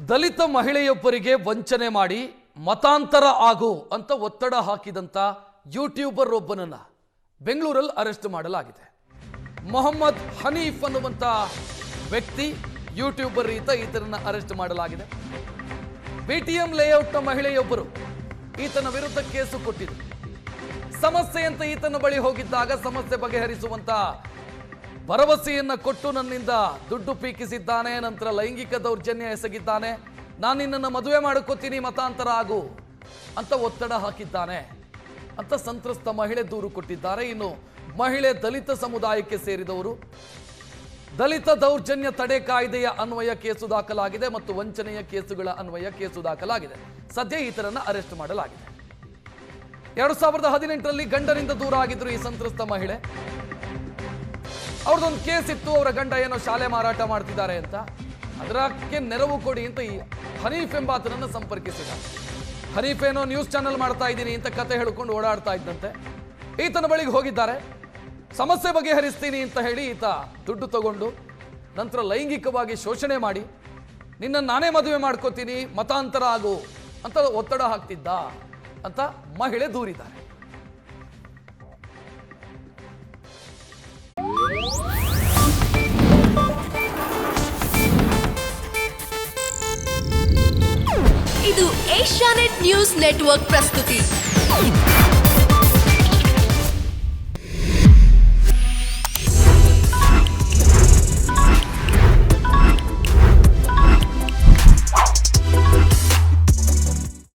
ದಲಿತ ಮಹಿಳೆಯೊಬ್ಬರಿಗೆ ವಂಚನೆ ಮಾಡಿ ಮತಾಂತರ ಆಗು ಅಂತ ಒತ್ತಡ ಹಾಕಿದಂತ ಯೂಟ್ಯೂಬರ್ ಒಬ್ಬನನ್ನ ಬೆಂಗಳೂರಲ್ಲಿ ಅರೆಸ್ಟ್ ಮಾಡಲಾಗಿದೆ. ಮೊಹಮ್ಮದ್ ಹನೀಫ್ ಅನ್ನುವಂತ ವ್ಯಕ್ತಿ ಯೂಟ್ಯೂಬರ್ ಈತನನ್ನ ಅರೆಸ್ಟ್ ಮಾಡಲಾಗಿದೆ. ಬಿಟಿಎಂ ಲೇಔಟ್ನ ಮಹಿಳೆಯೊಬ್ಬರು ಈತನ ವಿರುದ್ಧ ಕೇಸು ಕೊಟ್ಟಿದ್ರು. ಸಮಸ್ಯೆ ಅಂತ ಈತನ ಬಳಿ ಹೋಗಿದ್ದಾಗ ಸಮಸ್ಯೆ ಬಗೆಹರಿಸುವಂತ ಭರವಸೆಯನ್ನ ಕೊಟ್ಟು ನನ್ನಿಂದ ದುಡ್ಡು ಪೀಕಿಸಿದ್ದಾನೆ, ನಂತರ ಲೈಂಗಿಕ ದೌರ್ಜನ್ಯ ಎಸಗಿದ್ದಾನೆ, ನಾನು ನಿನ್ನನ್ನು ಮದುವೆ ಮಾಡಿಕೊತೀನಿ ಮತಾಂತರ ಆಗು ಅಂತ ಒತ್ತಡ ಹಾಕಿದ್ದಾನೆ ಅಂತ ಸಂತ್ರಸ್ತ ಮಹಿಳೆ ದೂರು ಕೊಟ್ಟಿದ್ದಾರೆ. ಇನ್ನು ಮಹಿಳೆ ದಲಿತ ಸಮುದಾಯಕ್ಕೆ ಸೇರಿದವರು. ದಲಿತ ದೌರ್ಜನ್ಯ ತಡೆ ಕಾಯ್ದೆಯ ಅನ್ವಯ ಕೇಸು ದಾಖಲಾಗಿದೆ ಮತ್ತು ವಂಚನೆಯ ಕೇಸುಗಳ ಅನ್ವಯ ಕೇಸು ದಾಖಲಾಗಿದೆ. ಸದ್ಯ ಈತರನ್ನ ಅರೆಸ್ಟ್ ಮಾಡಲಾಗಿದೆ. 2018ರಲ್ಲಿ ಗಂಡನಿಂದ ದೂರ ಆಗಿದ್ರು ಈ ಸಂತ್ರಸ್ತ ಮಹಿಳೆ. ಅವ್ರದ್ದೊಂದು ಕೇಸ್ ಇತ್ತು, ಅವರ ಗಂಡ ಏನೋ ಶಾಲೆ ಮಾರಾಟ ಮಾಡ್ತಿದ್ದಾರೆ ಅಂತ, ಅದಕ್ಕೆ ನೆರವು ಕೊಡಿ ಅಂತ ಈ ಹನೀಫ್ ಎಂಬಾತನನ್ನು ಸಂಪರ್ಕಿಸಿದ. ಹನೀಫ್ ಏನೋ ನ್ಯೂಸ್ ಚಾನೆಲ್ ಮಾಡ್ತಾ ಇದ್ದೀನಿ ಅಂತ ಕತೆ ಹೇಳ್ಕೊಂಡು ಓಡಾಡ್ತಾ ಇದ್ದಂತೆ. ಈತನ ಬಳಿಗೆ ಹೋಗಿದ್ದಾರೆ. ಸಮಸ್ಯೆ ಬಗೆಹರಿಸ್ತೀನಿ ಅಂತ ಹೇಳಿ ಈತ ದುಡ್ಡು ತಗೊಂಡು ನಂತರ ಲೈಂಗಿಕವಾಗಿ ಶೋಷಣೆ ಮಾಡಿ ನಿನ್ನನ್ನು ನಾನೇ ಮದುವೆ ಮಾಡ್ಕೋತೀನಿ ಮತಾಂತರ ಆಗು ಅಂತ ಒತ್ತಡ ಹಾಕ್ತಿದ್ದ ಅಂತ ಮಹಿಳೆ ದೂರಿದ್ದಾರೆ. ಇದು ಏಷ್ಯಾನೆಟ್ ನ್ಯೂಸ್ ನೆಟ್ವರ್ಕ್ ಪ್ರಸ್ತುತಿ.